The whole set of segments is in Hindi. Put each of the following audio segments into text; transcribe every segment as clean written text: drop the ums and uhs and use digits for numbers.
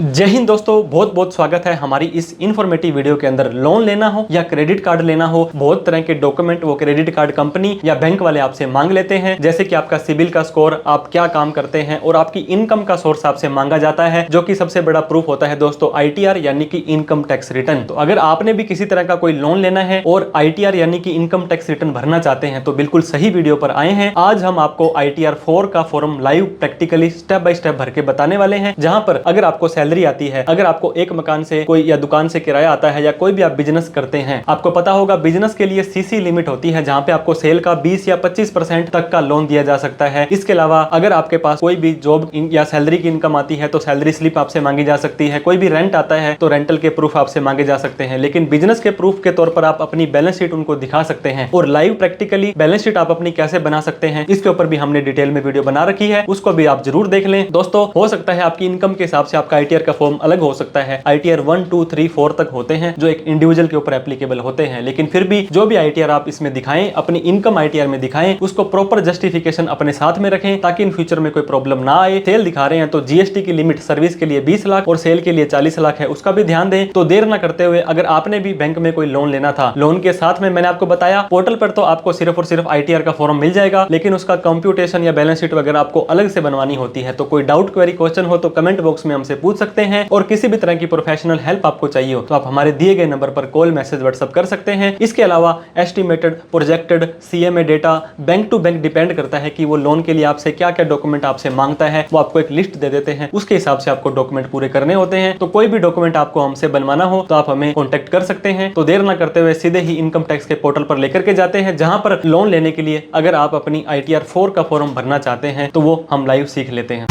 जय हिंद दोस्तों, बहुत बहुत स्वागत है हमारी इस इन्फॉर्मेटिव वीडियो के अंदर। लोन लेना हो या क्रेडिट कार्ड लेना हो, बहुत तरह के डॉक्यूमेंट वो क्रेडिट कार्ड कंपनी या बैंक वाले आपसे मांग लेते हैं, जैसे कि आपका सिबिल का स्कोर, आप क्या काम करते हैं और आपकी इनकम का सोर्स आपसे मांगा जाता है, जो कि सबसे बड़ा प्रूफ होता है दोस्तों ITR यानी कि इनकम टैक्स रिटर्न। तो अगर आपने भी किसी तरह का कोई लोन लेना है और ITR यानी कि इनकम टैक्स रिटर्न भरना चाहते हैं तो बिल्कुल सही वीडियो पर आए हैं। आज हम आपको ITR 4 का form live practically step by step भर के बताने वाले हैं, जहां पर अगर आपको सैलरी आती है, अगर आपको एक मकान से कोई या दुकान से किराया आता है या कोई भी आप बिजनेस करते हैं, आपको पता होगा बिजनेस के लिए सीसी लिमिट होती है, जहां पे आपको सेल का 20 या 25% तक का लोन दिया जा सकता है। इसके अलावा अगर आपके पास कोई भी जॉब या सैलरी की इनकम आती है तो सैलरी स्लिप आपसे मांगी जा सकती है। कोई भी रेंट आता है तो रेंटल के प्रूफ आपसे मांगे जा सकते हैं, लेकिन बिजनेस के प्रूफ के तौर पर आप अपनी बैलेंस शीट उनको दिखा सकते हैं। और लाइव प्रैक्टिकली बैलेंस शीट आप अपनी कैसे बना सकते हैं, इसके ऊपर भी हमने डिटेल में वीडियो बना रखी है, उसको भी आप जरूर देख लें। दोस्तों, हो सकता है आपकी इनकम के हिसाब से आपका ITR का फॉर्म अलग हो सकता है। ITR 1, 2, 3, 4 तक होते हैं जो एक इंडिविजुअल के ऊपर एप्लीकेबल होते हैं, लेकिन फिर भी जो भी ITR आप इसमें दिखाएं, अपनी इनकम ITR में दिखाएं, उसको प्रॉपर जस्टिफिकेशन अपने साथ में रखें ताकि इन फ्यूचर में कोई प्रॉब्लम ना आए। सेल दिखा रहे हैं तो GST की लिमिट सर्विस के लिए 20 लाख और सेल के लिए 40 लाख है, उसका भी ध्यान दें। तो देर ना करते हुए, अगर आपने भी बैंक में कोई लोन लेना था, लोन के साथ में मैंने आपको बताया पोर्टल पर तो आपको सिर्फ और सिर्फ ITR का फॉर्म मिल जाएगा, लेकिन उसका कंप्यूटेशन या बैलेंस शीट वगैरह आपको अलग से बनवानी होती है। तो कोई डाउट, क्वेरी, क्वेश्चन हो तो कमेंट बॉक्स में हमसे पूछ सकते हैं, और किसी भी तरह की प्रोफेशनल हेल्प आपको चाहिए हो तो आप हमारे दिए गए नंबर पर कॉल, मैसेज, व्हाट्सएप कर सकते हैं। इसके अलावा estimated, projected, CMA data bank to bank depend करता है कि वो लोन के लिए आपसे क्या क्या डॉक्यूमेंट आपसे मांगता है, वो आपको एक लिस्ट दे देते हैं, उसके हिसाब से आपको डॉक्यूमेंट पूरे करने होते हैं। तो कोई भी डॉक्यूमेंट आपको हमसे बनवाना हो तो आप हमें कॉन्टेक्ट कर सकते हैं। तो देर ना करते हुए सीधे ही इनकम टैक्स के पोर्टल पर लेकर के जाते हैं, जहां पर लोन लेने के लिए अगर आप अपनी ITR 4 का फॉर्म भरना चाहते हैं तो वो हम लाइव सीख लेते हैं।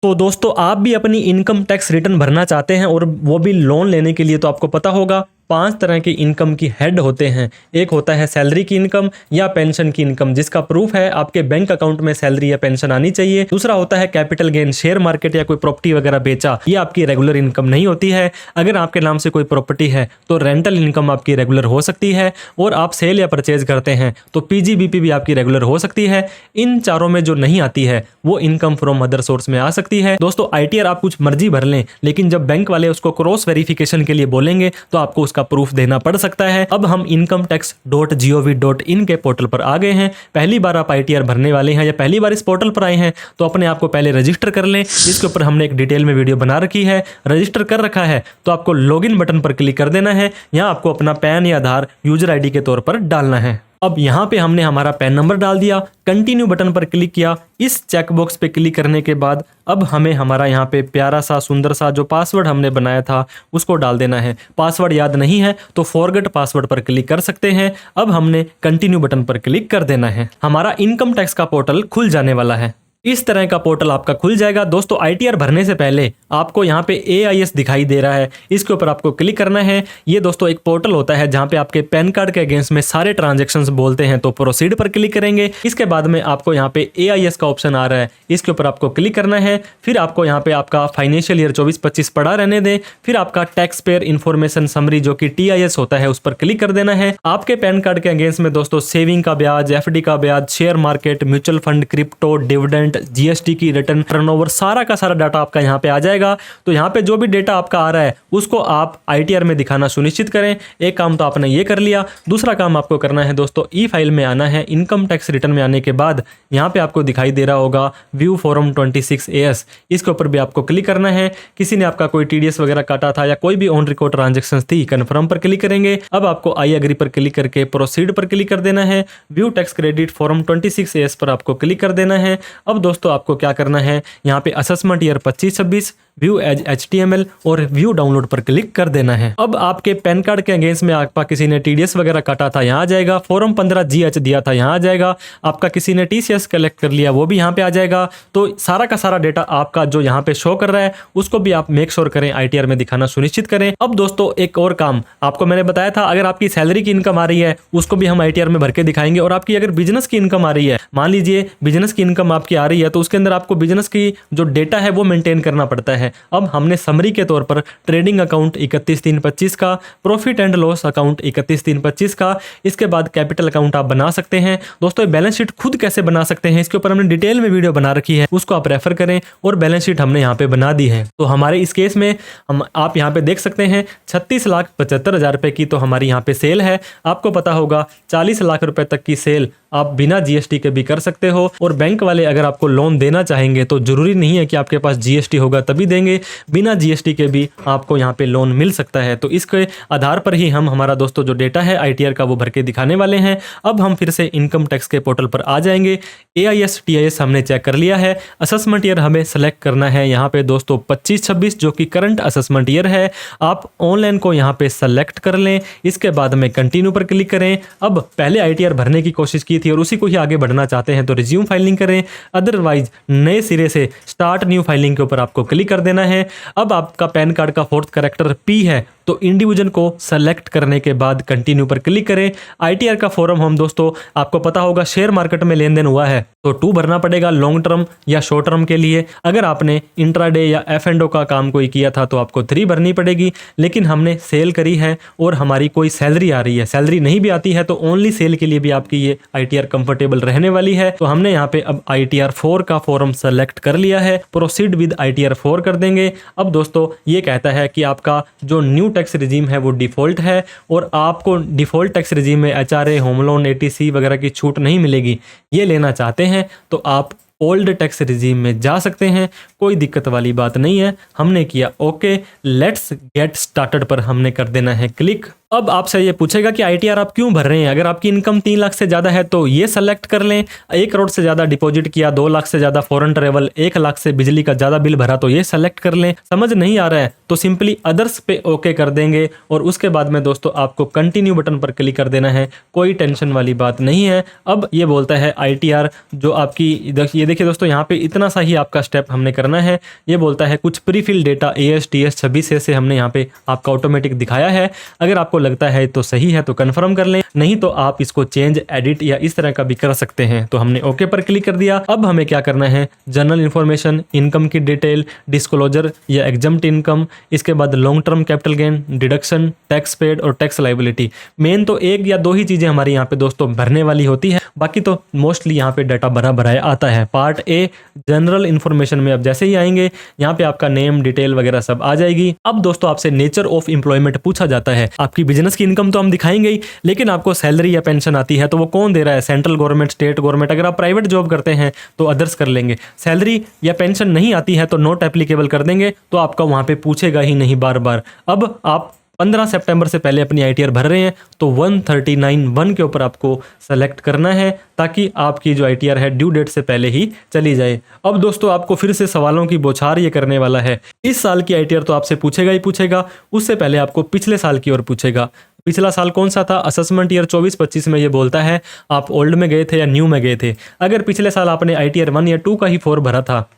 तो दोस्तों, आप भी अपनी इनकम टैक्स रिटर्न भरना चाहते हैं और वो भी लोन लेने के लिए, तो आपको पता होगा 5 तरह की इनकम की हेड होते हैं। एक होता है सैलरी की इनकम या पेंशन की इनकम, जिसका प्रूफ है आपके बैंक अकाउंट में सैलरी या पेंशन आनी चाहिए। दूसरा होता है कैपिटल गेन, शेयर मार्केट या कोई प्रॉपर्टी वगैरह बेचा, ये आपकी रेगुलर इनकम नहीं होती है। अगर आपके नाम से कोई प्रॉपर्टी है तो रेंटल इनकम आपकी रेगुलर हो सकती है, और आप सेल या परचेज करते हैं तो PGBP भी आपकी रेगुलर हो सकती है। इन चारों में जो नहीं आती है वो इनकम फ्रॉम अदर सोर्स में आ सकती है। दोस्तों, ITR आप कुछ मर्जी भर लें, लेकिन जब बैंक वाले उसको क्रॉस वेरिफिकेशन के लिए बोलेंगे तो आपको का प्रूफ देना पड़ सकता है। अब हम incometax.gov.in के पोर्टल पर आ गए हैं। पहली बार आप ITR भरने वाले हैं या पहली बार इस पोर्टल पर आए हैं तो अपने आप को पहले रजिस्टर कर लें। इसके ऊपर हमने एक डिटेल में वीडियो बना रखी है। रजिस्टर कर रखा है तो आपको लॉगिन बटन पर क्लिक कर देना है। यहाँ आपको अपना पैन या आधार यूजर ID के तौर पर डालना है। अब यहाँ पे हमने हमारा पैन नंबर डाल दिया, कंटिन्यू बटन पर क्लिक किया। इस चेकबॉक्स पे क्लिक करने के बाद अब हमें हमारा यहाँ पे प्यारा सा सुंदर सा जो पासवर्ड हमने बनाया था उसको डाल देना है। पासवर्ड याद नहीं है तो फॉरगेट पासवर्ड पर क्लिक कर सकते हैं। अब हमने कंटिन्यू बटन पर क्लिक कर देना है। हमारा इनकम टैक्स का पोर्टल खुल जाने वाला है। इस तरह का पोर्टल आपका खुल जाएगा। दोस्तों, ITR भरने से पहले आपको यहाँ पे AIS दिखाई दे रहा है, इसके ऊपर आपको क्लिक करना है। ये दोस्तों एक पोर्टल होता है जहाँ पे आपके पैन कार्ड के अगेंस्ट में सारे ट्रांजैक्शंस बोलते हैं, तो प्रोसीड पर क्लिक करेंगे। इसके बाद में आपको यहाँ पे AIS का ऑप्शन आ रहा है, इसके ऊपर आपको क्लिक करना है। फिर आपको यहाँ पे आपका फाइनेंशियल ईयर 24-25 पड़ा रहने दें। फिर आपका टैक्स पेयर इन्फॉर्मेशन समरी जो कि TIS होता है उस पर क्लिक कर देना है। आपके पैन कार्ड के अगेंस्ट में दोस्तों सेविंग का ब्याज, FD का ब्याज, share market, mutual fund, crypto, dividend, GST की रिटर्न, टर्नओवर, सारा का सारा डाटा आपका यहाँ पे आ जाएगा। तो यहाँ पे जो भी डेटा आपका आ रहा है उसको आप ITR में दिखाना सुनिश्चित करें। एक काम तो आपने ये कर लिया। दूसरा काम आपको करना है दोस्तों, ई फाइल में आना है। इनकम टैक्स रिटर्न में आने के बाद यहाँ पे आपको दिखाई दे रहा होगा व्यू फॉर्म 26AS, इसके ऊपर भी आपको क्लिक करना है। किसी ने आपका कोई TDS वगैरह काटा था या कोई भी ऑन रिकॉर्ड ट्रांजेक्शन थी, कन्फर्म पर क्लिक करेंगे। अब आपको आई एग्री पर क्लिक करके प्रोसीड पर क्लिक कर देना है। View tax credit form 26AS पर आपको क्लिक कर देना है। अब दोस्तों आपको क्या करना है, यहाँ पे assessment year 25-26, view as HTML और व्यू डाउनलोड पर क्लिक कर देना है। अब आपके पैन कार्ड के अगेंस्ट में आपका किसी ने TDS वगैरह काटा था, यहाँ आ जाएगा। फॉर्म 15GH दिया था, यहाँ आ जाएगा। आपका किसी ने TCS कलेक्ट कर लिया, वो भी यहाँ पे आ जाएगा। तो सारा का सारा डेटा आपका जो यहाँ पे शो कर रहा है उसको भी आप मेक श्योर करें, ITR में दिखाना सुनिश्चित करें। अब दोस्तों एक और काम आपको मैंने बताया था, अगर आपकी सैलरी की इनकम आ रही है उसको भी हम ITR में भर के दिखाएंगे। और आपकी अगर बिजनेस की इनकम आ रही है, मान लीजिए बिजनेस की इनकम आपकी आ रही है, तो उसके अंदर आपको बिजनेस की जो डेटा है वो मेंटेन करना पड़ता है। है। अब हमने समरी के तौर पर ट्रेडिंग अकाउंट 31/3/25 का, प्रॉफिट एंड लॉस अकाउंट 31/3/25 का, इसके बाद कैपिटल अकाउंट आप बना सकते हैं। दोस्तों ये बैलेंस शीट खुद कैसे बना सकते हैं इसके ऊपर हमने डिटेल में वीडियो बना रखी है, उसको आप रेफर करें और बैलेंस शीट हमने यहाँ पे बना दी है। तो हमारे इस केस में आप यहाँ पे देख सकते हैं 36,75,000 रुपए की तो हमारी यहाँ पे सेल है। आपको पता होगा 40 लाख रुपए तक की सेल आप बिना जीएसटी के भी कर सकते हो। और बैंक वाले अगर आपको लोन देना चाहेंगे तो जरूरी नहीं है कि आपके पास जीएसटी होगा तभी देंगे, बिना जीएसटी के भी आपको यहाँ पे लोन मिल सकता है। तो इसके आधार पर ही हम हमारा दोस्तों जो डेटा है आईटीआर का वो भर के दिखाने वाले हैं। अब हम फिर से इनकम टैक्स के पोर्टल पर आ जाएंगे। AIS TIS हमने चेक कर लिया है। असेसमेंट ईयर हमें सेलेक्ट करना है यहाँ पे दोस्तों 25-26 जो कि करंट असेसमेंट ईयर है। आप ऑनलाइन को यहाँ पे सेलेक्ट कर लें, इसके बाद में कंटिन्यू पर क्लिक करें। अब पहले आईटीआर भरने की कोशिश की थी और उसी को ही आगे बढ़ना चाहते हैं तो रिज्यूम फाइलिंग करें, अदरवाइज नए सिरे से स्टार्ट न्यू फाइलिंग के ऊपर आपको क्लिक कर देना है। अब आपका पैन कार्ड का 4th कैरेक्टर P है तो इंडिविजुअल को सेलेक्ट करने के बाद कंटिन्यू पर क्लिक करें। आईटीआर का फॉर्म हम दोस्तों आपको पता होगा शेयर मार्केट में लेन देन हुआ है तो 2 भरना पड़ेगा लॉन्ग टर्म या शॉर्ट टर्म के लिए। अगर आपने इंट्राडे या F&O का काम कोई किया था तो आपको 3 भरनी पड़ेगी, लेकिन हमने सेल करी है और हमारी कोई सैलरी आ रही है, सैलरी नहीं भी आती है तो ओनली सेल के लिए भी आपकी ये आईटीआर कंफर्टेबल रहने वाली है। तो हमने यहाँ पे अब आईटीआर 4 का फॉर्म सेलेक्ट कर लिया है, प्रोसीड विद आईटीआर 4 कर देंगे। अब दोस्तों ये कहता है कि आपका जो न्यू टैक्स रिजीम है वो डिफॉल्ट है और आपको डिफॉल्ट टैक्स रिजीम में HRA, होम लोन, ATC वगैरह की छूट नहीं मिलेगी। ये लेना चाहते हैं तो आप ओल्ड टैक्स रिजीम में जा सकते हैं, कोई दिक्कत वाली बात नहीं है। हमने किया ओके, लेट्स गेट स्टार्टेड पर हमने कर देना है क्लिक। अब आपसे ये पूछेगा कि आईटीआर आप क्यों भर रहे हैं। अगर आपकी इनकम 3 लाख से ज़्यादा है तो ये सेलेक्ट कर लें, 1 करोड़ से ज़्यादा डिपॉजिट किया, 2 लाख से ज़्यादा फॉरेन ट्रेवल, 1 लाख से बिजली का ज़्यादा बिल भरा तो ये सेलेक्ट कर लें। समझ नहीं आ रहा है तो सिंपली अदर्स पे ओके कर देंगे और उसके बाद में दोस्तों आपको कंटिन्यू बटन पर क्लिक कर देना है, कोई टेंशन वाली बात नहीं है। अब ये बोलता है आईटीआर जो आपकी, ये देखिए दोस्तों यहाँ पे इतना सा ही आपका स्टेप हमने करना है। ये बोलता है कुछ प्रीफिल डेटा AS TS 26 से हमने यहाँ पे आपका ऑटोमेटिक दिखाया है। अगर आपको लगता है तो सही है तो कंफर्म कर लें, नहीं तो आप इसको चेंज, एडिट या इस तरह का भी कर सकते हैं। तो हमने ओके पर क्लिक कर दिया। अब हमें क्या करना है, जनरल इन्फॉर्मेशन, इनकम की डिटेल, डिस्क्लोजर या एग्जम्प्ट इनकम, इसके बाद long term capital gain, deduction, tax paid और टैक्स लाइबिलिटी। मेन तो 1 या 2 ही चीजें हमारी यहाँ पे दोस्तों भरने वाली होती है, बाकी तो मोस्टली यहाँ पे डाटा भरा आता है। पार्ट A जनरल इन्फॉर्मेशन में अब जैसे ही आएंगे यहाँ पे आपका नेम, डिटेल वगैरह सब आ जाएगी। अब दोस्तों आपसे नेचर ऑफ एम्प्लॉयमेंट पूछा जाता है। आपकी बिजनेस की इनकम तो हम दिखाएंगे ही, लेकिन आपको सैलरी या पेंशन आती है तो वो कौन दे रहा है, सेंट्रल गवर्नमेंट, स्टेट गवर्नमेंट। अगर आप प्राइवेट जॉब करते हैं तो अदर्स कर लेंगे। सैलरी या पेंशन नहीं आती है तो नॉट एप्लीकेबल कर देंगे, तो आपका वहां पे पूछेगा ही नहीं बार बार। अब आप 15 सितंबर से पहले अपनी आईटीआर भर रहे हैं तो 139(1) के ऊपर आपको सेलेक्ट करना है ताकि आपकी जो आईटीआर है ड्यू डेट से पहले ही चली जाए। अब दोस्तों आपको फिर से सवालों की बौछार ये करने वाला है। इस साल की आईटीआर तो आपसे पूछेगा ही पूछेगा, उससे पहले आपको पिछले साल की ओर पूछेगा। पिछला साल कौन सा था, असेसमेंट ईयर 24-25 में ये बोलता है आप ओल्ड में गए थे या न्यू में गए थे। अगर पिछले साल आपने आईटीआर 1 या 2 का ही फॉर्म भरा था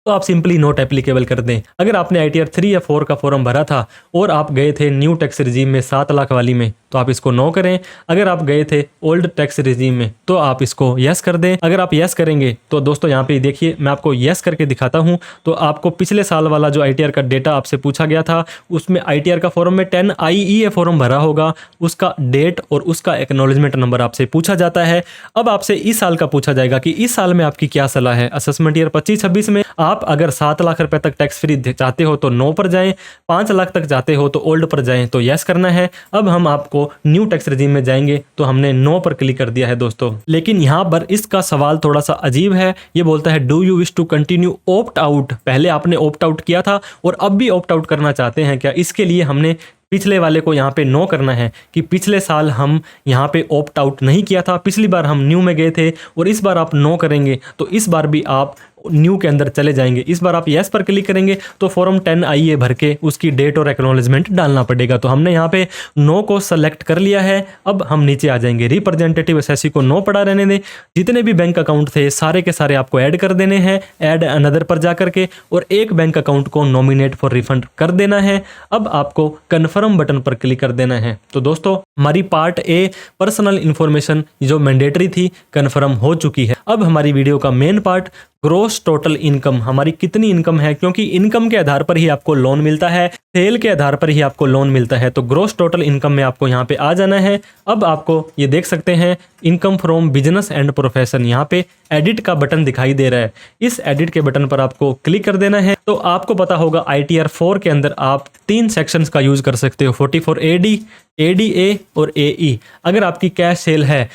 तो आप सिंपली नॉट एप्लीकेबल कर दें। अगर आपने आईटीआर 3 या 4 का फॉर्म भरा था और आप गए थे न्यू टैक्स रिजीम में 7 लाख वाली में तो आप इसको नो करें। अगर आप गए थे ओल्ड टैक्स रिजीम में तो आप इसको यस कर दें। अगर आप यस करेंगे तो दोस्तों यहाँ पे देखिए मैं आपको यस करके दिखाता हूँ, तो आपको पिछले साल वाला जो आईटीआर का डेटा आपसे पूछा गया था उसमें आईटीआर का फॉर्म में 10 IEA फॉर्म भरा होगा, उसका डेट और उसका एक्नॉलेजमेंट नंबर आपसे पूछा जाता है। अब आपसे इस साल का पूछा जाएगा कि इस साल में आपकी क्या सलाह है। असेसमेंट ईयर 25-26 में आप अगर 7 लाख रुपए तक टैक्स फ्री चाहते हो तो नो पर जाएं, 5 लाख तक जाते हो तो ओल्ड पर जाएं तो यस करना है। अब हम आपको न्यू टैक्स रिजीम में जाएंगे तो हमने नो पर क्लिक कर दिया है दोस्तों। लेकिन यहाँ पर इसका सवाल थोड़ा सा अजीब है। ये बोलता है do you wish to continue opt out. पहले आपने ऑप्ट आउट किया था और अब भी ऑप्ट आउट करना चाहते हैं क्या। इसके लिए हमने पिछले वाले को यहाँ पे नो करना है कि पिछले साल हम यहाँ पे ऑप्ट आउट नहीं किया था, पिछली बार हम न्यू में गए थे और इस बार आप नो करेंगे तो इस बार भी आप न्यू के अंदर चले जाएंगे। इस बार आप यस पर क्लिक करेंगे तो फॉर्म 10 IEA भर के उसकी डेट और एक्नॉलेजमेंट डालना पड़ेगा। तो हमने यहाँ पे नो को सेलेक्ट कर लिया है। अब हम नीचे आ जाएंगे, रिप्रेजेंटेटिव एसएससी को नो पड़ा रहने दें। जितने भी बैंक अकाउंट थे सारे के सारे आपको ऐड कर देने हैं, ऐड अनदर पर जा करके, और एक बैंक अकाउंट को नॉमिनेट फॉर रिफंड कर देना है। अब आपको कन्फर्म बटन पर क्लिक कर देना है। तो दोस्तों हमारी पार्ट A पर्सनल इंफॉर्मेशन जो मैंडेटरी थी कन्फर्म हो चुकी है। अब हमारी वीडियो का main part gross total income, हमारी कितनी इनकम है, क्योंकि इनकम के आधार पर ही आपको लोन मिलता है, सेल के आधार पर ही आपको लोन मिलता है। तो ग्रोस टोटल इनकम में आपको यहाँ पे आ जाना है। अब आपको ये देख सकते हैं income from business and profession, यहाँ पे एडिट का बटन दिखाई दे रहा है। इस एडिट के बटन पर आपको क्लिक कर देना है। तो आपको पता होगा ITR 4 के अंदर आप 3 सेक्शंस का यूज कर सकते हो, 44AD, ADA और AE। अगर आपकी कैश सेल है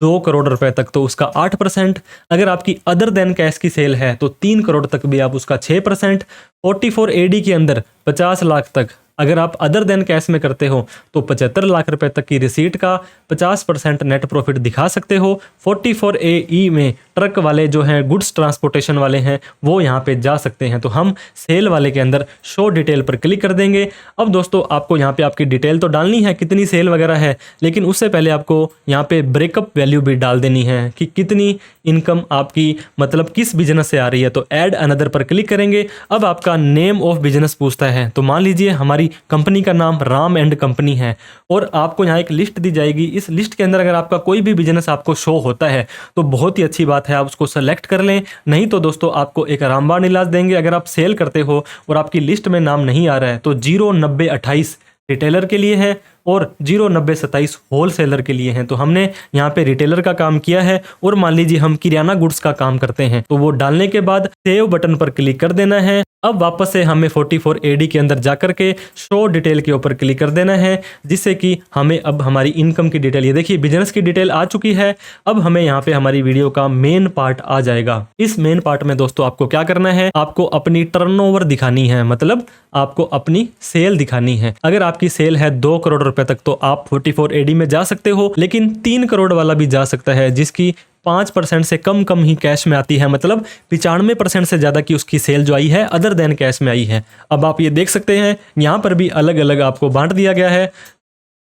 2 करोड़ रुपए तक तो उसका 8%, अगर आपकी अदर देन कैश की सेल है तो 3 करोड़ तक भी आप उसका 6%, 44AD के अंदर 50 लाख तक अगर आप अदर देन कैश में करते हो तो 75 लाख रुपए तक की रिसीट का 50% नेट प्रॉफिट दिखा सकते हो। 44AE में ट्रक वाले जो हैं, गुड्स ट्रांसपोर्टेशन वाले हैं, वो यहाँ पे जा सकते हैं। तो हम सेल वाले के अंदर शो डिटेल पर क्लिक कर देंगे। अब दोस्तों आपको यहाँ पे आपकी डिटेल तो डालनी है, कितनी सेल वगैरह है, लेकिन उससे पहले आपको यहाँ पे ब्रेकअप वैल्यू भी डाल देनी है कि कितनी इनकम आपकी मतलब किस बिजनेस से आ रही है। तो ऐड अनदर पर क्लिक करेंगे। अब आपका नेम ऑफ बिजनेस पूछता है, तो मान लीजिए हमारी कंपनी का नाम राम एंड कंपनी है और आपको यहाँ एक लिस्ट दी जाएगी। इस लिस्ट के अंदर अगर आपका कोई भी बिजनेस आपको शो होता है तो बहुत ही अच्छी बात है, आप उसको सेलेक्ट कर लें। नहीं तो दोस्तों आपको एक रामबाण इलाज देंगे। अगर आप सेल करते हो और आपकी लिस्ट में नाम नहीं आ रहा है तो 09028 रिटेलर के लिए है और 09027 होलसेलर के लिए हैं। तो हमने यहाँ पे रिटेलर का काम किया है और मान लीजिए हम किराना गुड्स का काम करते हैं, तो वो डालने के बाद सेव बटन पर क्लिक कर देना है। अब वापस से हमें 44AD के अंदर जाकर के शो डिटेल के ऊपर क्लिक कर देना है, जिससे कि हमें अब हमारी इनकम की डिटेल, ये देखिए बिजनेस की डिटेल आ चुकी है। अब हमें यहाँ पे हमारी वीडियो का मेन पार्ट आ जाएगा। इस मेन पार्ट में दोस्तों आपको क्या करना है, आपको अपनी टर्नओवर दिखानी है, मतलब आपको अपनी सेल दिखानी है। अगर आपकी सेल है 2 करोड़ रुपए तक तो आप 44AD में जा सकते हो, लेकिन 3 करोड़ वाला भी जा सकता है जिसकी 5% से कम ही कैश में आती है, मतलब 95% से ज्यादा की उसकी सेल जो आई है अदर देन कैश में आई है। अब आप ये देख सकते हैं यहाँ पर भी अलग अलग आपको बांट दिया गया है,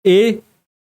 A,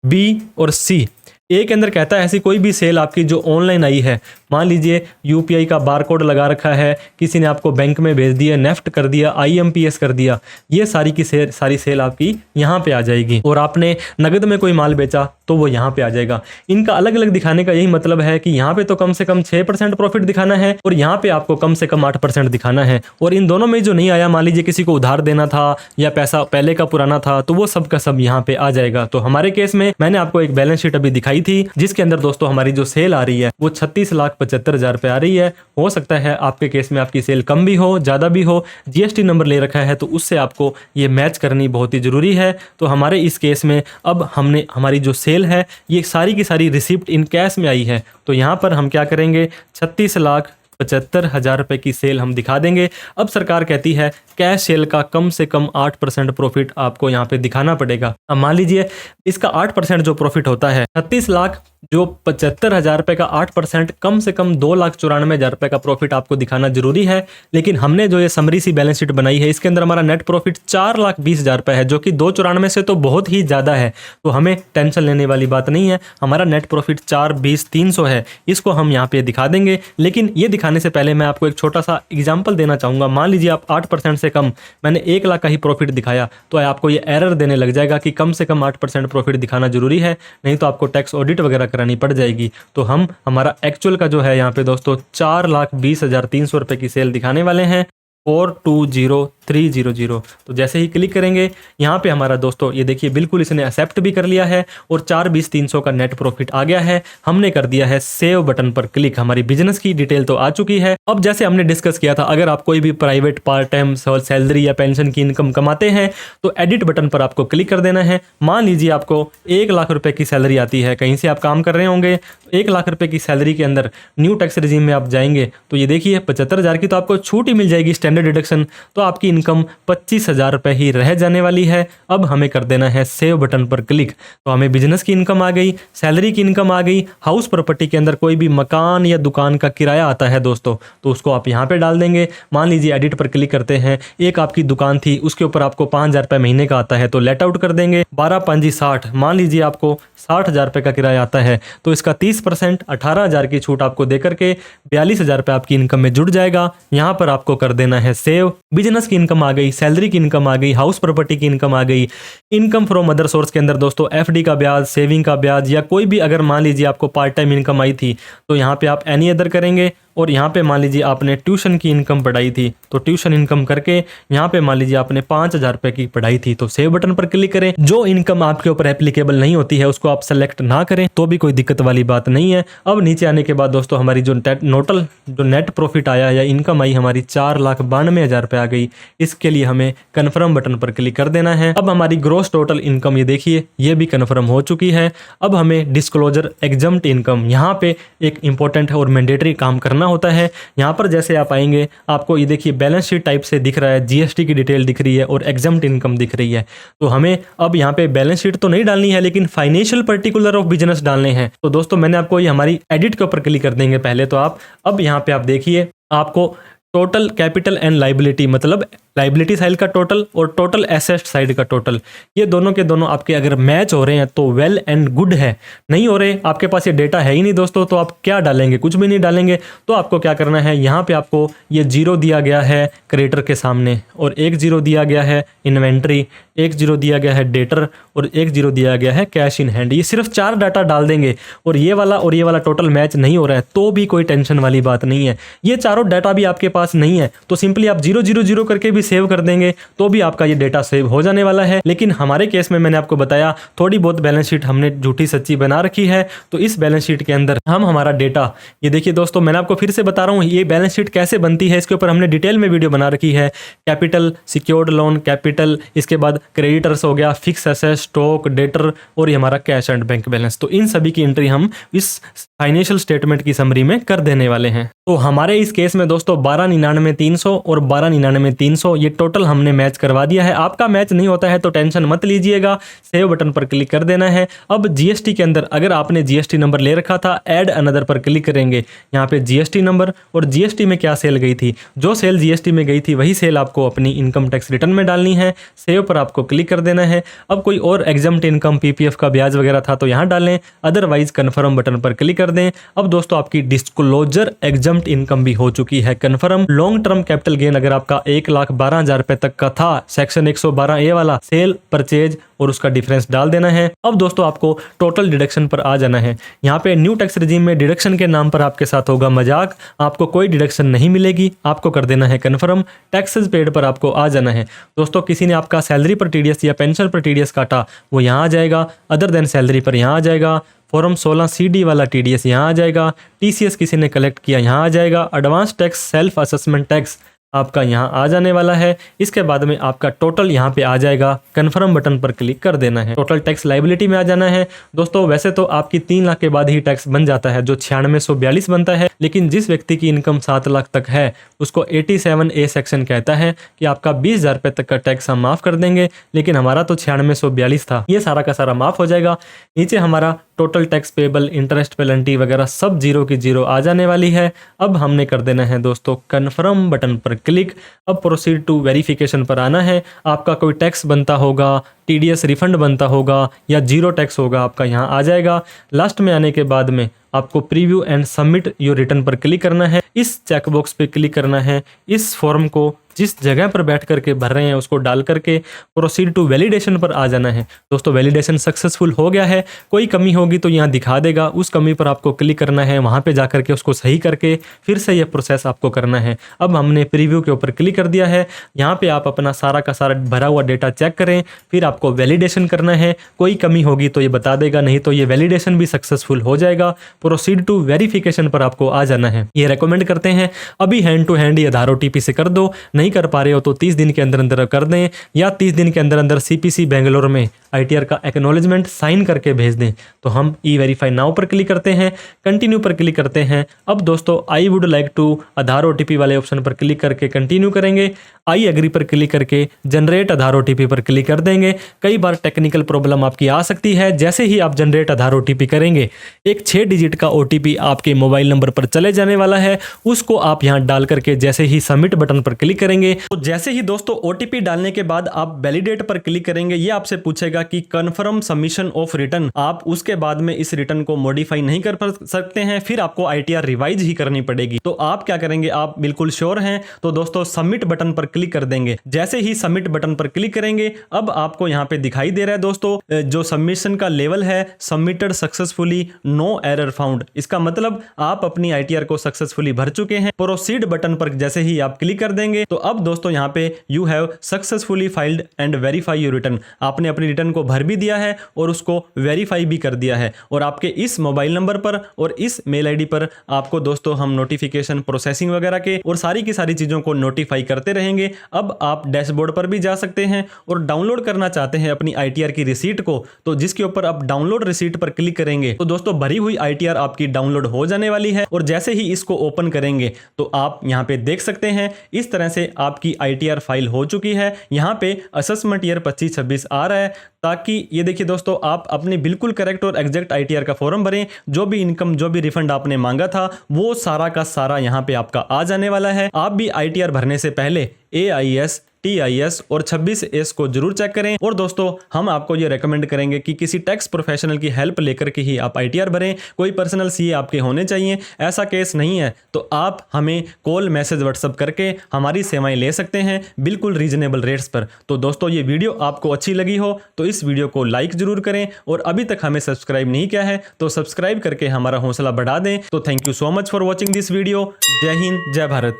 B और C। ए के अंदर कहता है ऐसी कोई भी सेल आपकी जो ऑनलाइन आई है, मान लीजिए UPI का बारकोड लगा रखा है, किसी ने आपको बैंक में भेज दिया, नेफ्ट कर दिया, IMPS कर दिया, ये सारी की सारी सेल आपकी यहाँ पे आ जाएगी। और आपने नगद में कोई माल बेचा तो वो यहाँ पे आ जाएगा। इनका अलग अलग दिखाने का यही मतलब है कि यहाँ पे तो कम से कम 6% प्रॉफिट दिखाना है और यहाँ पे आपको कम से कम 8% दिखाना है। और इन दोनों में जो नहीं आया, मान लीजिए किसी को उधार देना था या पैसा पहले का पुराना था, तो वो सब का सब यहाँ पे आ जाएगा। तो हमारे केस में मैंने आपको एक बैलेंस शीट अभी दिखाई थी जिसके अंदर दोस्तों हमारी जो सेल आ रही है वो 36,75,000 रुपए आ रही है। हो सकता है आपके केस में आपकी सेल कम भी हो, ज्यादा भी हो, GST नंबर ले रखा है तो उससे आपको ये मैच करनी बहुत ही जरूरी है। तो हमारे इस केस में अब हमने हमारी जो सेल है ये सारी की सारी रिसिप्ट इन कैश में आई है। तो यहाँ पर हम क्या करेंगे, 36,75,000 रुपए की सेल हम दिखा देंगे। अब सरकार कहती है कैश सेल का कम से कम 8% प्रॉफिट आपको यहाँ पे दिखाना पड़ेगा। अब मान लीजिए इसका 8% जो प्रॉफिट होता है 36,75,000 रुपए का 8% कम से कम 2,94,000 रुपए का प्रॉफिट आपको दिखाना जरूरी है। लेकिन हमने जो ये समरी सी बैलेंस शीट बनाई है इसके अंदर हमारा नेट प्रॉफिट 4,20,000 रुपए है, जो कि 2,94 से तो बहुत ही ज्यादा है। तो हमें टेंशन लेने वाली बात नहीं है, हमारा नेट प्रॉफिट 4,20,300 है, इसको हम यहाँ पे दिखा देंगे। लेकिन ये दिखाने से पहले मैं आपको एक छोटा सा एग्जाम्पल देना चाहूंगा। मान लीजिए आप 8% से कम, मैंने 1 लाख का ही प्रॉफिट दिखाया तो आपको ये एरर देने लग जाएगा कि कम से कम 8% प्रॉफिट दिखाना जरूरी है, नहीं तो आपको टैक्स ऑडिट वगैरह करानी पड़ जाएगी। तो हम हमारा एक्चुअल का जो है यहाँ पे दोस्तों 4,20,300 रुपए की सेल दिखाने वाले हैं, 4,20,300। तो जैसे ही क्लिक करेंगे यहाँ पे हमारा दोस्तों ये देखिए बिल्कुल इसने एक्सेप्ट भी कर लिया है और 4,20,300 का नेट प्रॉफिट आ गया है। हमने कर दिया है सेव बटन पर क्लिक, हमारी बिजनेस की डिटेल तो आ चुकी है। अब जैसे हमने डिस्कस किया था, अगर आप कोई भी प्राइवेट पार्ट टाइम सैलरी या पेंशन की इनकम कमाते हैं तो एडिट बटन पर आपको क्लिक कर देना है। मान लीजिए आपको 1 लाख रुपए की सैलरी आती है, कहीं से आप काम कर रहे होंगे, 1 लाख रुपए की सैलरी के अंदर न्यू टैक्स रिजीम में आप जाएंगे तो ये देखिए 75,000 की तो आपको छूट ही मिल जाएगी स्टैंडर्ड डिडक्शन, तो आपकी इनकम 25,000 रुपए ही रह जाने वाली है। अब हमें कर देना है सेव बटन पर क्लिक। तो हमें बिजनेस की इनकम आ गई, सैलरी की इनकम आ गई। हाउस प्रॉपर्टी के अंदर कोई भी मकान या दुकान का किराया आता है दोस्तों, तो उसको आप यहाँ पे डाल देंगे। मान लीजिए एडिट पर क्लिक करते हैं, एक आपकी दुकान थी उसके ऊपर आपको 5,000 रुपए महीने का आता है तो लेट आउट कर देंगे। 12×5=60, मान लीजिए आपको 60,000 रुपए का किराया आता है तो इसका 30% 18,000 की छूट आपको देकर के 42,000 रुपए आपकी इनकम में जुड़ जाएगा। यहाँ पर आपको कर देना है सेव। बिजनेस की इनकम आ गई, सैलरी की इनकम आ गई, हाउस प्रॉपर्टी की इनकम आ गई। इनकम फ्रॉम अदर सोर्स के अंदर दोस्तों FD का ब्याज, सेविंग का ब्याज या कोई भी अगर मान लीजिए आपको पार्ट टाइम इनकम आई थी तो यहाँ पे आप एनी अदर करेंगे और यहाँ पे मान लीजिए आपने ट्यूशन की इनकम बढ़ाई थी, तो ट्यूशन इनकम करके यहाँ पे मान लीजिए आपने 5,000 रुपए की पढ़ाई थी, तो सेव बटन पर क्लिक करें। जो इनकम आपके ऊपर एप्लीकेबल नहीं होती है उसको आप सेलेक्ट ना करें तो भी कोई दिक्कत वाली बात नहीं है। अब नीचे आने के बाद दोस्तों हमारी जो नेट प्रॉफिट आया या इनकम आई हमारी 4,92,000 रुपये आ गई। इसके लिए हमें कन्फर्म बटन पर क्लिक कर देना है। अब हमारी ग्रॉस टोटल इनकम ये देखिए ये भी कन्फर्म हो चुकी है। अब हमें डिस्क्लोजर एग्जम्प्ट इनकम यहाँ पे एक इंपॉर्टेंट और मैंडेटरी काम करना होता है। यहाँ पर जैसे आप आएंगे आपको ये देखिए बैलेंस शीट टाइप से दिख रहा है, जीएसटी की डिटेल दिख रही है और एग्जम्प्ट इनकम दिख रही है। तो हमें अब यहाँ पे बैलेंस शीट तो नहीं डालनी है लेकिन फाइनेंशियल पर्टिकुलर ऑफ बिजनेस डालने हैं। तो दोस्तों मैंने आपको ये हमारी एडिट के ऊपर क्लिक कर देंगे पहले तो आप। अब यहाँ पे आप देखिए आपको टोटल कैपिटल एंड लाइबिलिटी मतलब लाइबिलिटी साइड का टोटल और टोटल एसेट साइड का टोटल, ये दोनों के दोनों आपके अगर मैच हो रहे हैं तो वेल एंड गुड है। नहीं हो रहे, आपके पास ये डेटा है ही नहीं दोस्तों, तो आप क्या डालेंगे, कुछ भी नहीं डालेंगे। तो आपको क्या करना है, यहाँ पे आपको ये 0 दिया गया है क्रेडिटर के सामने और 1 0 दिया गया है इन्वेंट्री, 1 0 दिया गया है डेटर और 1 0 दिया गया है कैश इन हैंड। ये सिर्फ 4 डाटा डाल देंगे और ये वाला टोटल मैच नहीं हो रहा है तो भी कोई टेंशन वाली बात नहीं है। ये चारों डाटा भी आपके पास नहीं है तो सिंपली आप 0 0 0 करके भी सेव कर देंगे तो भी आपका ये डेटा सेव हो जाने वाला है। लेकिन हमारे केस में मैंने आपको बताया थोड़ी बहुत बैलेंस शीट हमने झूठी सच्ची बना रखी है, तो इस बैलेंस शीट के अंदर हम हमारा डेटा ये देखिए दोस्तों, मैंने आपको फिर से बता रहा हूँ ये बैलेंस शीट कैसे बनती है, इसके ऊपर हमने डिटेल में वीडियो बना रखी है। कैपिटल, सिक्योर्ड लोन, कैपिटल, इसके बाद क्रेडिटर्स हो गया, फिक्स एसेट, स्टॉक, डेटर और ये हमारा कैश एंड बैंक बैलेंस। तो इन सभी की एंट्री हम इस फाइनेंशियल स्टेटमेंट की समरी में कर देने वाले हैं। तो हमारे इस केस में दोस्तों 12,99,300 और 12,99,300 ये टोटल हमने मैच करवा दिया है। आपका मैच नहीं होता है तो टेंशन मत लीजिएगा, सेव बटन पर क्लिक कर देना है। अब जीएसटी के अंदर अगर आपने जीएसटी नंबर ले रखा था, ऐड अनदर पर क्लिक करेंगे। यहाँ पे जीएसटी नंबर और जीएसटी में क्या सेल गई थी, जो सेल जीएसटी में गई थी वही सेल आपको अपनी इनकम टैक्स रिटर्न में डालनी है। सेव पर आपको क्लिक कर देना है। अब कोई और एग्जम्प्ट इनकम, पीपीएफ का ब्याज वगैरह था तो यहाँ डालें, अदरवाइज कन्फर्म बटन पर क्लिक कर दें। अब दोस्तों आपकी डिस्क्लोजर एग्जम्प्ट इनकम भी हो चुकी है confirm. Long term capital gain अगर आपका 1,12,000 रुपए तक का था, सेक्शन 112A वाला, सेल, परचेज और उसका डिफरेंस डाल देना है। अब दोस्तों आपको टोटल डिडक्शन पर आ जाना है। यहाँ पे न्यू टैक्स रिजीम में डिडक्शन के नाम पर आपके साथ होगा मजाक, आपको कोई डिडक्शन नहीं मिलेगी। आपको कर देना है कन्फर्म। टैक्सेस पेड पर आपको आ जाना है। दोस्तों किसी ने आपका सैलरी पर टीडीएस या पेंशन पर टीडीएस काटा वो यहाँ आ जाएगा, अदर देन सैलरी पर यहाँ आ जाएगा, फॉर्म 16 CD वाला टीडीएस यहाँ आ जाएगा, टीसीएस किसी ने कलेक्ट किया यहाँ आ जाएगा, advance tax, self assessment tax आपका यहाँ आ जाने वाला है। इसके बाद में आपका टोटल यहाँ पे आ जाएगा, कन्फर्म बटन पर क्लिक कर देना है। टोटल टैक्स लाइबिलिटी में आ जाना है। दोस्तों वैसे तो आपकी 3 लाख के बाद ही टैक्स बन जाता है जो 9642 बनता है, लेकिन जिस व्यक्ति की इनकम 7 लाख तक है उसको 87A सेक्शन कहता है कि आपका 20,000 रुपये तक का टैक्स हम माफ कर देंगे, लेकिन हमारा तो 9642 था, ये सारा का सारा माफ हो जाएगा। नीचे हमारा total tax payable, interest, penalty वगैरह सब 0 की 0 आ जाने वाली है। अब हमने कर देना है दोस्तों कन्फर्म बटन पर क्लिक। अब प्रोसीड टू वेरिफिकेशन पर आना है। आपका कोई टैक्स बनता होगा, टीडीएस रिफंड बनता होगा या 0 टैक्स होगा, आपका यहाँ आ जाएगा। लास्ट में आने के बाद में आपको preview and submit your return पर क्लिक करना है। इस चेकबॉक्स पे क्लिक करना है। इस फॉर्म को जिस जगह पर बैठ करके भर रहे हैं उसको डाल करके प्रोसीड टू वैलिडेशन पर आ जाना है। दोस्तों वैलिडेशन सक्सेसफुल हो गया है। कोई कमी होगी तो यहाँ दिखा देगा, उस कमी पर आपको क्लिक करना है, वहाँ पे जा करके उसको सही करके फिर से यह प्रोसेस आपको करना है। अब हमने प्रीव्यू के ऊपर क्लिक कर दिया है। यहाँ पे आप अपना सारा का सारा भरा हुआ डेटा चेक करें, फिर आपको वैलिडेशन करना है। कोई कमी होगी तो ये बता देगा, नहीं तो ये वैलिडेशन भी सक्सेसफुल हो जाएगा। प्रोसीड टू वेरिफिकेशन पर आपको आ जाना है। ये रेकमेंड करते हैं अभी हैंड टू हैंड ये आधार OTP से कर दो, नहीं कर पा रहे हो तो 30 दिन के अंदर अंदर कर दें, या 30 दिन के अंदर अंदर CPC बेंगलोर में ITR का एक्नॉलेजमेंट साइन करके भेज दें। तो हम E-वेरीफाई नाउ पर क्लिक करते हैं, कंटिन्यू पर क्लिक करते हैं। अब दोस्तों I would like to Aadhaar OTP वाले ऑप्शन पर क्लिक करके कंटिन्यू करेंगे। आई एग्री पर क्लिक करके जनरेट आधार OTP पर क्लिक कर देंगे। कई बार टेक्निकल प्रॉब्लम आपकी आ सकती है। जैसे ही आप जनरेट आधार OTP करेंगे एक 6 डिजिट का OTP आपके मोबाइल नंबर पर चले जाने वाला है। उसको आप यहाँ डाल करके जैसे ही सबमिट बटन पर क्लिक करेंगे, तो जैसे ही दोस्तों OTP डालने के बाद आप वैलिडेट पर क्लिक करेंगे, ये आपसे पूछेगा बोलेगा कि कन्फर्म सबमिशन ऑफ रिटर्न, आप उसके बाद में इस रिटर्न को मॉडिफाई नहीं कर सकते हैं, फिर आपको आईटीआर रिवाइज ही करनी पड़ेगी। तो आप क्या करेंगे, आप बिल्कुल श्योर हैं तो दोस्तों सबमिट बटन पर क्लिक कर देंगे। जैसे ही सबमिट बटन पर क्लिक करेंगे, अब आपको यहां पे दिखाई दे रहा है दोस्तों जो सबमिशन का लेवल है, submitted successfully, no error found. इसका मतलब आप अपनी आईटीआर को सक्सेसफुली भर चुके हैं। प्रोसीड बटन पर जैसे ही आप क्लिक कर देंगे तो अब दोस्तों यहां पे you have successfully filed and verify your return, आपने अपनी रिटर्न को भर भी दिया है और उसको वेरीफाई भी कर दिया है। और आपके इस मोबाइल नंबर पर और इस मेल आईडी पर आपको दोस्तों हम नोटिफिकेशन, प्रोसेसिंग वगैरह के और सारी की सारी चीजों को नोटिफाई करते रहेंगे। अब आप डैशबोर्ड पर भी जा सकते हैं और डाउनलोड करना चाहते हैं अपनी आईटीआर की रिसीट को, तो जिसके ऊपर आप डाउनलोड रिसीट पर क्लिक करेंगे तो दोस्तों भरी हुई आईटीआर आपकी डाउनलोड हो जाने वाली है। और जैसे ही इसको ओपन करेंगे तो आप यहां पे देख सकते हैं इस तरह से आपकी आईटीआर फाइल हो चुकी है। यहां पे असेसमेंट ईयर 25-26 आ रहा है, ताकि ये देखिए दोस्तों आप अपनी बिल्कुल करेक्ट और एग्जैक्ट आईटीआर का फॉर्म भरें। जो भी इनकम, जो भी रिफंड आपने मांगा था वो सारा का सारा यहां पे आपका आ जाने वाला है। आप भी आईटीआर भरने से पहले AIS, TIS और 26S को जरूर चेक करें। और दोस्तों हम आपको ये रेकमेंड करेंगे कि किसी टैक्स प्रोफेशनल की हेल्प लेकर के ही आप आईटीआर भरें। कोई पर्सनल CA आपके होने चाहिए, ऐसा केस नहीं है तो आप हमें कॉल, मैसेज, व्हाट्सएप करके हमारी सेवाएं ले सकते हैं बिल्कुल रीजनेबल रेट्स पर। तो दोस्तों ये वीडियो आपको अच्छी लगी हो तो इस वीडियो को लाइक जरूर करें और अभी तक हमें सब्सक्राइब नहीं किया है तो सब्सक्राइब करके हमारा हौसला बढ़ा दें। तो thank you so much for watching this video. जय हिंद, जय भारत।